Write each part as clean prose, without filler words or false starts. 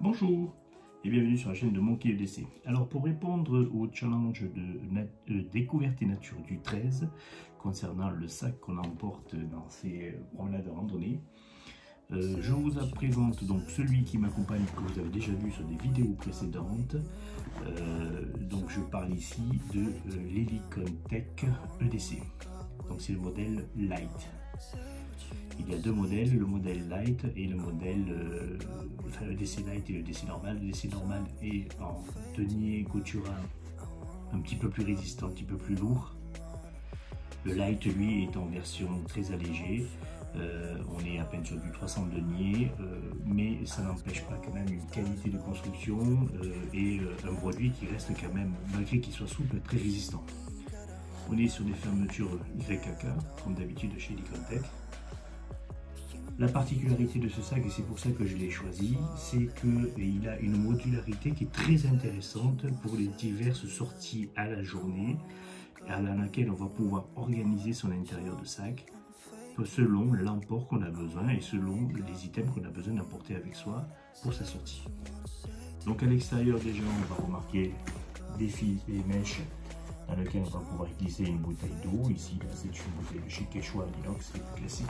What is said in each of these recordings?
Bonjour et bienvenue sur la chaîne de Monkey EDC. Alors pour répondre au challenge de découverte et nature du 13 concernant le sac qu'on emporte dans ces promenades de randonnée, je vous présente donc celui qui m'accompagne, que vous avez déjà vu sur des vidéos précédentes. Donc je parle ici de l'Helicon Tech EDC. Donc c'est le modèle Light. Il y a deux modèles, le modèle Light et le modèle EDC Light et l'EDC normal. L'EDC normal est en denier Gotura un petit peu plus résistant, un petit peu plus lourd. Le Light, lui, est en version très allégée. On est à peine sur du 300 deniers, mais ça n'empêche pas quand même une qualité de construction et un produit qui reste quand même, malgré qu'il soit souple, très résistant. On est sur des fermetures YKK, comme d'habitude chez Helicon Tech. La particularité de ce sac, et c'est pour ça que je l'ai choisi, c'est qu'il a une modularité qui est très intéressante pour les diverses sorties à la journée, dans laquelle on va pouvoir organiser son intérieur de sac selon l'emport qu'on a besoin et selon les items qu'on a besoin d'emporter avec soi pour sa sortie. Donc à l'extérieur déjà on va remarquer des fils et mèches dans lesquelles on va pouvoir glisser une bouteille d'eau. Ici c'est une bouteille de chez Quechua inox, c'est plus classique.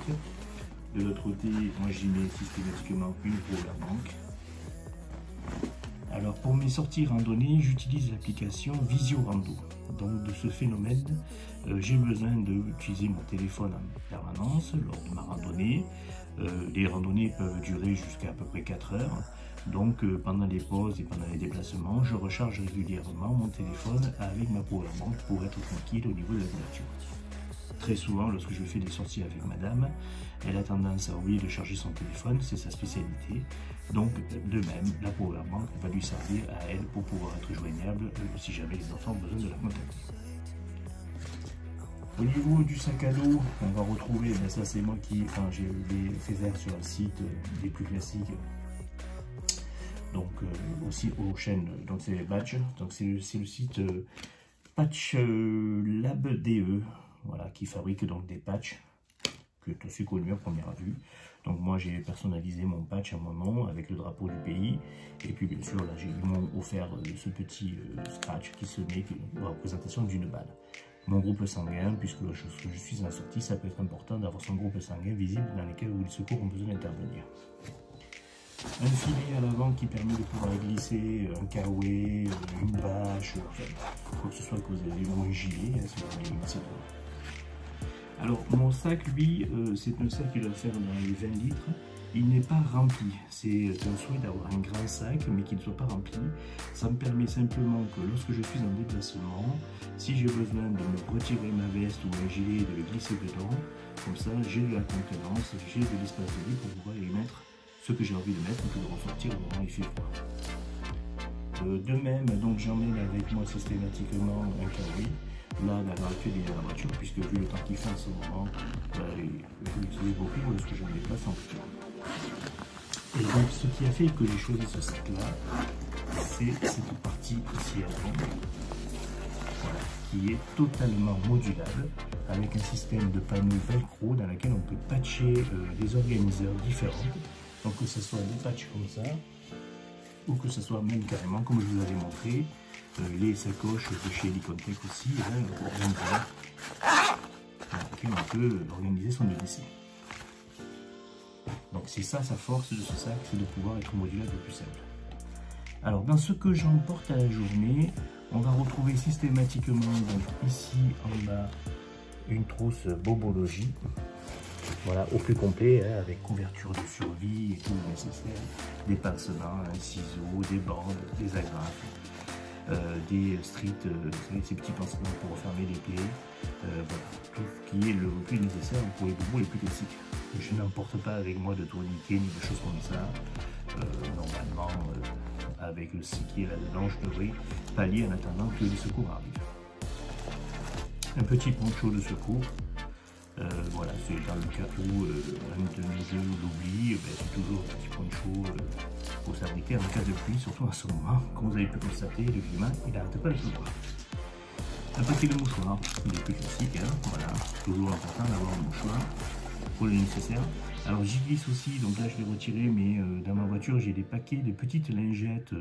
De l'autre côté, moi j'y mets systématiquement une powerbank. Alors pour mes sorties randonnées, j'utilise l'application Visio Rando. Donc de ce phénomène, j'ai besoin d'utiliser mon téléphone en permanence lors de ma randonnée. Les randonnées peuvent durer jusqu'à peu près 4 heures. Donc pendant les pauses et pendant les déplacements, je recharge régulièrement mon téléphone avec ma powerbank pour être tranquille au niveau de la nature. Très souvent, lorsque je fais des sorties avec madame, elle a tendance à oublier de charger son téléphone, c'est sa spécialité. Donc de même, la powerbank va lui servir à elle pour pouvoir être joignable si jamais les enfants ont besoin de la contacter. Au niveau du sac à dos, on va retrouver, ben ça c'est moi qui, j'ai les fait faire sur un site des plus classiques, donc aussi aux chaînes, donc c'est Batch, donc c'est le site Patch Lab DE, voilà, qui fabrique donc des patchs, qui est assez connu à première vue. Donc moi j'ai personnalisé mon patch à mon nom avec le drapeau du pays, et puis bien sûr là ils m'ont offert ce petit scratch qui se met en représentation d'une balle. Mon groupe sanguin, puisque lorsque je suis en sortie, ça peut être important d'avoir son groupe sanguin visible dans lesquels les secours ont besoin d'intervenir. Un filet à l'avant qui permet de pouvoir glisser un kawaii, une bâche, quoi que ce soit que vous avez, ou un gilet, si vous avez une petite. Alors mon sac, lui, c'est un sac qui doit faire dans les 20 litres. Il n'est pas rempli. C'est un souhait d'avoir un grand sac, mais qui ne soit pas rempli. Ça me permet simplement que lorsque je suis en déplacement, si j'ai besoin de me retirer ma veste ou un gilet et de le glisser dedans, comme ça j'ai de la contenance, j'ai de l'espace de vie pour pouvoir y mettre ce que j'ai envie de mettre et de ressortir au moment où il fait froid. De même, donc j'emmène avec moi systématiquement un kawaii. Là, dans l'actuel de la voiture, puisque vu le temps qu'il fait en ce moment, je l'utilise beaucoup lorsque je me déplace en voiture. Et donc, ce qui a fait que j'ai choisi ce sac-là, c'est cette partie ici avant, voilà, qui est totalement modulable, avec un système de panneaux velcro dans lequel on peut patcher des organiseurs différents. Donc, que ce soit des patchs comme ça, ou que ce soit même carrément, comme je vous avais montré, les sacoches de chez Licontech aussi, on peut organiser son EDC. Donc c'est ça sa force de ce sac, c'est de pouvoir être modulable le plus simple. Alors dans ce que j'emporte à la journée, on va retrouver systématiquement donc ici en bas une trousse bobologie, voilà, au plus complet, hein, avec couverture de survie et tout le nécessaire, des pansements, un ciseau, des bandes, des agrafes. Des strips, ces petits pansements pour refermer les plaies, voilà, tout ce qui est le plus nécessaire pour les bobos les plus classiques. Je n'emporte pas avec moi de tourniquet ni de choses comme ça. Normalement, avec ce qui est là-dedans, je devrais pallier en attendant que les secours arrivent. Un petit poncho de secours. Voilà, c'est dans le cas où un de mes jeux l'oublie, c'est toujours un petit poncho pour s'abriter en cas de pluie, surtout en ce moment. Comme vous avez pu constater, le climat, il n'arrête pas de pleuvoir. Un paquet de mouchoirs, il est plus classique, hein, voilà, toujours important d'avoir un mouchoir pour le nécessaire. Alors j'y glisse aussi, donc là je l'ai retiré, mais dans ma voiture j'ai des paquets de petites lingettes,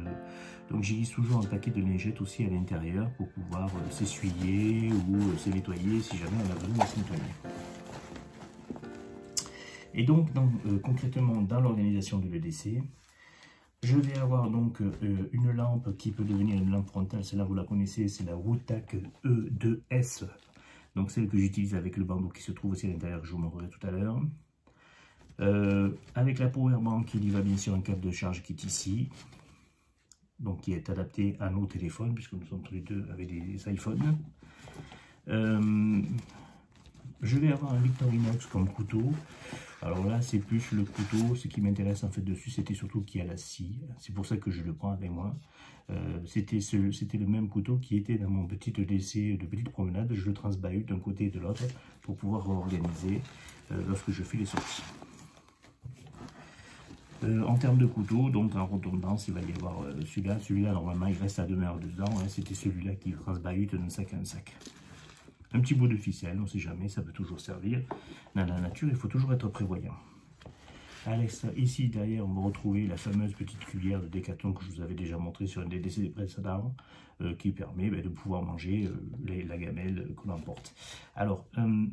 donc j'y glisse toujours un paquet de lingettes aussi à l'intérieur pour pouvoir s'essuyer ou se nettoyer si jamais on a besoin de se nettoyer. Et donc, concrètement, dans l'organisation de l'EDC, je vais avoir donc une lampe qui peut devenir une lampe frontale. Celle-là, vous la connaissez, c'est la Routac E2S. Donc, celle que j'utilise avec le bandeau qui se trouve aussi à l'intérieur, que je vous montrerai tout à l'heure. Avec la powerbank, il y va bien sûr un câble de charge qui est ici. Donc, qui est adapté à nos téléphones, puisque nous sommes tous les deux avec des iPhones. Je vais avoir un Victorinox comme couteau. Alors là, c'est plus le couteau. Ce qui m'intéresse en fait dessus, c'était surtout qu'il y a la scie. C'est pour ça que je le prends avec moi. C'était le même couteau qui était dans mon petit EDC de petite promenade. Je le transbahute d'un côté et de l'autre pour pouvoir organiser lorsque je fais les sorties. En termes de couteau, donc en redondance, il va y avoir celui-là. Celui-là, normalement, il reste à demeure dedans. Hein. C'était celui-là qui transbahute d'un sac à un sac. Un petit bout de ficelle, on ne sait jamais, ça peut toujours servir. Dans la nature, il faut toujours être prévoyant. Ici, derrière, on va retrouver la fameuse petite cuillère de Décathlon que je vous avais déjà montré sur un des décès précédents, qui permet de pouvoir manger la gamelle qu'on emporte. Alors,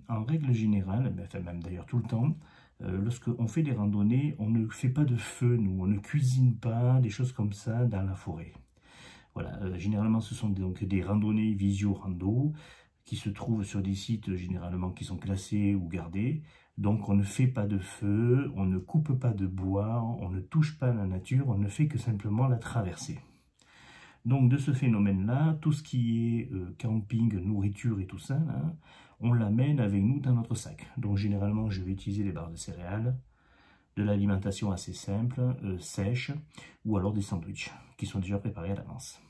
en règle générale, enfin même d'ailleurs tout le temps, lorsqu'on fait des randonnées, on ne fait pas de feu, nous, on ne cuisine pas, des choses comme ça dans la forêt. Voilà, généralement ce sont donc des randonnées visio-rando, qui se trouvent sur des sites généralement qui sont classés ou gardés. Donc on ne fait pas de feu, on ne coupe pas de bois, on ne touche pas la nature, on ne fait que simplement la traverser. Donc de ce phénomène-là, tout ce qui est camping, nourriture et tout ça, là, on l'amène avec nous dans notre sac. Donc généralement, je vais utiliser des barres de céréales, de l'alimentation assez simple, sèche, ou alors des sandwichs qui sont déjà préparés à l'avance.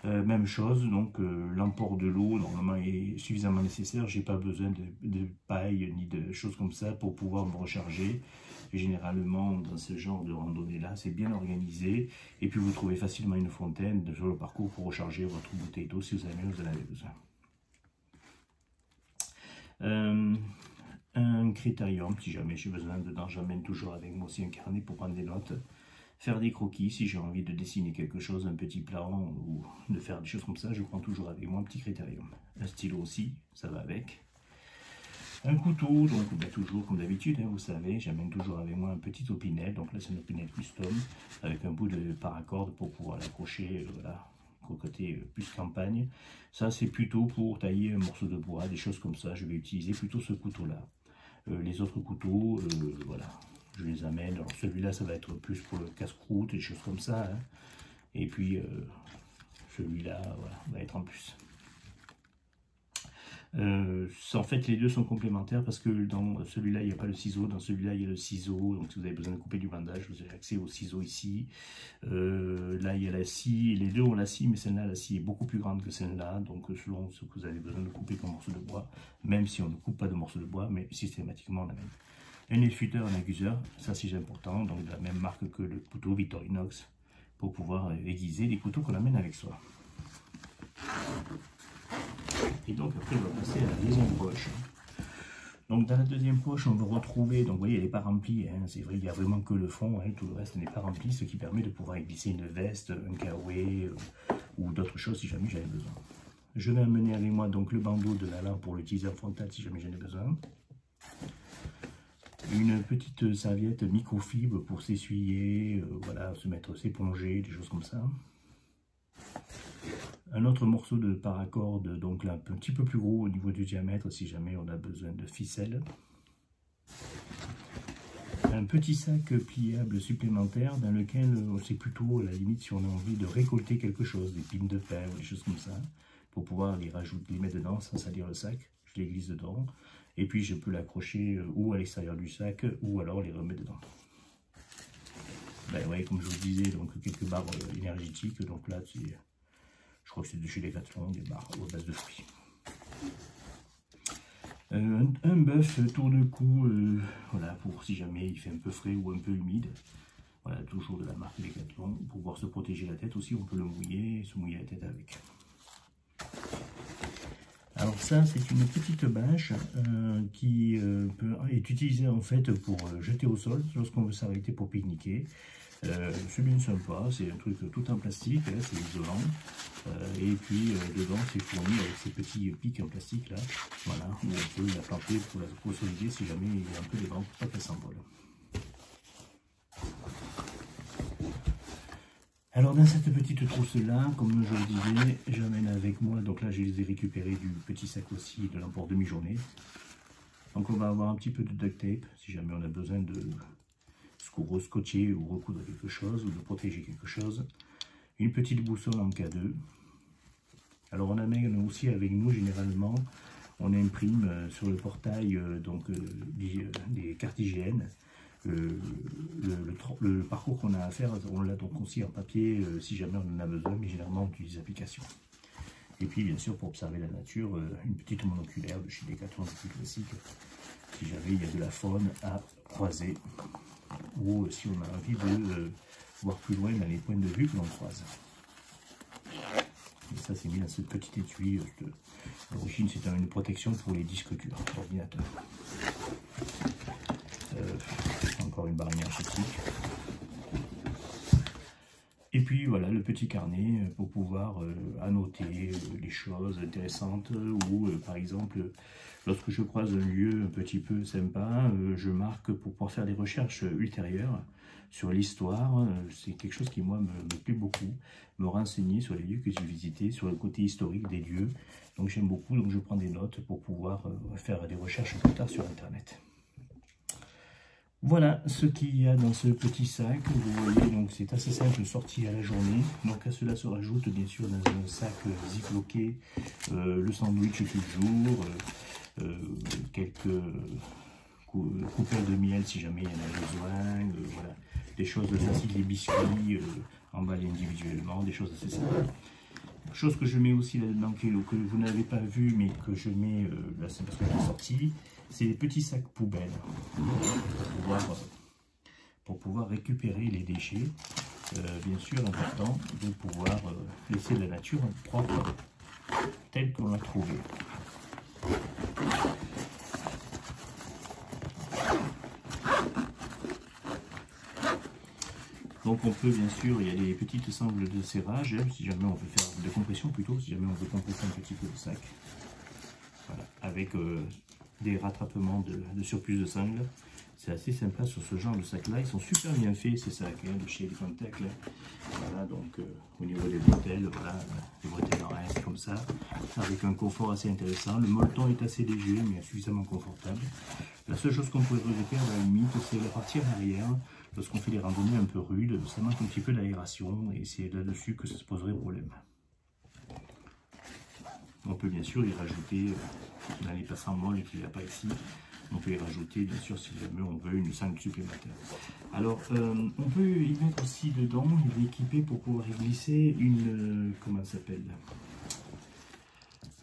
Même chose, donc l'apport de l'eau normalement est suffisamment nécessaire. J'ai pas besoin de paille ni de choses comme ça pour pouvoir me recharger. Et généralement, dans ce genre de randonnée-là, c'est bien organisé. Et puis vous trouvez facilement une fontaine sur le parcours pour recharger votre bouteille d'eau si vous en avez besoin. Un critérium, si jamais j'ai besoin dedans, j'amène toujours avec moi aussi un carnet pour prendre des notes. Faire des croquis, si j'ai envie de dessiner quelque chose, un petit plan, ou de faire des choses comme ça, je prends toujours avec moi un petit critérium. Un stylo aussi, ça va avec. Un couteau, donc ben, toujours comme d'habitude, hein, vous savez, j'amène toujours avec moi un petit opinel. Donc là c'est un opinel custom, avec un bout de paracorde pour pouvoir l'accrocher, voilà, côté plus campagne. Ça c'est plutôt pour tailler un morceau de bois, des choses comme ça, je vais utiliser plutôt ce couteau-là. Les autres couteaux, voilà. Je les amène. Alors celui-là, ça va être plus pour le casse-croûte et des choses comme ça. Hein. Et puis celui-là, voilà, va être en plus. En fait, les deux sont complémentaires parce que dans celui-là, il n'y a pas le ciseau. Dans celui-là, il y a le ciseau. Donc, si vous avez besoin de couper du bandage, vous avez accès au ciseau ici. Là, il y a la scie. Les deux ont la scie, mais celle-là, la scie est beaucoup plus grande que celle-là. Donc, selon ce que vous avez besoin de couper comme morceau de bois, même si on ne coupe pas de morceau de bois, mais systématiquement, on amène. Un effluteur, un accuseur, ça c'est important, donc de la même marque que le couteau Victorinox, pour pouvoir aiguiser les couteaux qu'on amène avec soi. Et donc après on va passer à la deuxième poche. Donc dans la deuxième poche on va retrouver, donc vous voyez elle n'est pas remplie, hein, c'est vrai il n'y a vraiment que le fond, hein, tout le reste n'est pas rempli, ce qui permet de pouvoir glisser une veste, un kawaii ou d'autres choses si jamais j'avais besoin. Je vais amener avec moi donc le bandeau de la lampe pour l'utiliser en frontal si jamais j'en ai besoin. Une petite serviette microfibre pour s'essuyer, voilà, se mettre, s'éponger, des choses comme ça. Un autre morceau de paracorde, donc là, un petit peu plus gros au niveau du diamètre si jamais on a besoin de ficelle. Un petit sac pliable supplémentaire dans lequel c'est plutôt à la limite si on a envie de récolter quelque chose, des pines de pain ou des choses comme ça, pour pouvoir les rajouter, les mettre dedans sans salir le sac. Je les glisse dedans. Et puis je peux l'accrocher ou à l'extérieur du sac ou alors les remettre dedans. Ben ouais, comme je vous disais, donc quelques barres énergétiques. Donc là, je crois que c'est de chez Decathlon, des barres aux bases de fruits. Un bœuf tour de cou, voilà, pour si jamais il fait un peu frais ou un peu humide. Voilà, toujours de la marque Decathlon. Pour pouvoir se protéger la tête aussi, on peut le mouiller et se mouiller la tête avec. Alors ça, c'est une petite bâche qui est utilisée en fait pour jeter au sol lorsqu'on veut s'arrêter pour pique-niquer. C'est bien sympa, c'est un truc tout en plastique, hein, c'est isolant. Et puis dedans, c'est fourni avec ces petits pics en plastique là, voilà, où on peut la planter pour la consolider si jamais il y a un peu des vents, pas qu'elle s'envole. Alors dans cette petite trousse là, comme je le disais, j'amène avec moi, donc là je les ai récupérés du petit sac aussi de l'emport demi-journée. Donc on va avoir un petit peu de duct tape, si jamais on a besoin de scotcher ou recoudre quelque chose, ou de protéger quelque chose. Une petite boussole en K2. Alors on amène aussi avec nous généralement, on imprime sur le portail des cartes hygiène. Le parcours qu'on a à faire, on l'a donc aussi en papier si jamais on en a besoin, mais généralement on utilise l'application. Et puis bien sûr pour observer la nature, une petite monoculaire de chez Decathlon, plus classique, si jamais il y a de la faune à croiser, ou si on a envie de voir plus loin dans les points de vue que l'on croise. Et ça c'est mis dans ce petit étui, à l'origine c'est une protection pour les disques durs d'ordinateur. Encore une barre énergétique. Et puis voilà, le petit carnet pour pouvoir annoter les choses intéressantes ou par exemple, lorsque je croise un lieu un petit peu sympa, je marque pour pouvoir faire des recherches ultérieures sur l'histoire. C'est quelque chose qui moi me plaît beaucoup, me renseigner sur les lieux que j'ai visités, sur le côté historique des lieux. Donc j'aime beaucoup, donc je prends des notes pour pouvoir faire des recherches plus tard sur internet. Voilà ce qu'il y a dans ce petit sac. Vous voyez, donc c'est assez simple, sorti à la journée. Donc à cela se rajoute bien sûr dans un sac ziploqué le sandwich du jour, quelques coupelles de miel si jamais il y en a besoin, voilà, des choses faciles, des biscuits emballés individuellement, des choses assez simples. Chose que je mets aussi là-dedans, que vous n'avez pas vu, mais que je mets, là c'est parce que je l'ai sorti, c'est les petits sacs poubelles pour pouvoir récupérer les déchets. Bien sûr, important de pouvoir laisser la nature propre telle qu'on l'a trouvée. Donc on peut bien sûr, il y a des petites sangles de serrage, si jamais on veut faire de compression plutôt, si jamais on veut compresser un petit peu le sac. Voilà, avec des rattrapements de surplus de sangles. C'est assez sympa sur ce genre de sac-là. Ils sont super bien faits ces sacs de chez Elefantec. Voilà, donc au niveau des bretelles, voilà, les bretelles en reste comme ça, avec un confort assez intéressant. Le molleton est assez léger mais suffisamment confortable. La seule chose qu'on pourrait regretter à la limite, c'est la partie arrière. Lorsqu'on fait des randonnées un peu rudes, ça manque un petit peu d'aération et c'est là-dessus que ça se poserait problème. On peut bien sûr y rajouter, dans les passants molles qu'il n'y a pas ici, on peut y rajouter bien sûr si jamais on veut une sangle supplémentaire. Alors on peut y mettre aussi dedans, il est équipé pour pouvoir y glisser une, comment ça s'appelle,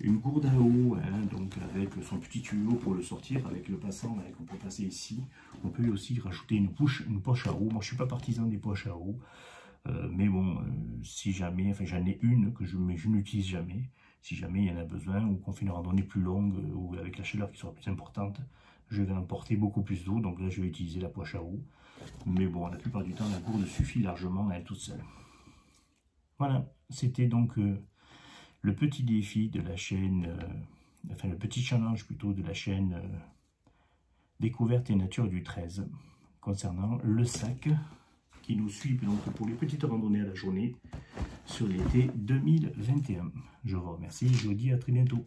une gourde à eau, hein, donc avec son petit tuyau pour le sortir, avec le passant qu'on peut passer ici. On peut aussi rajouter une poche à eau. Moi je suis pas partisan des poches à eau, mais bon, si jamais, enfin j'en ai une que je n'utilise jamais. Si jamais il y en a besoin ou qu'on fait une randonnée plus longue ou avec la chaleur qui sera plus importante, je vais emporter beaucoup plus d'eau. Donc là, je vais utiliser la poche à eau. Mais bon, la plupart du temps, la gourde suffit largement à elle toute seule. Voilà, c'était donc le petit défi de la chaîne, enfin le petit challenge plutôt de la chaîne Découverte et Nature du 13 concernant le sac qui nous suit donc pour les petites randonnées à la journée sur l'été 2021. Je vous remercie et je vous dis à très bientôt.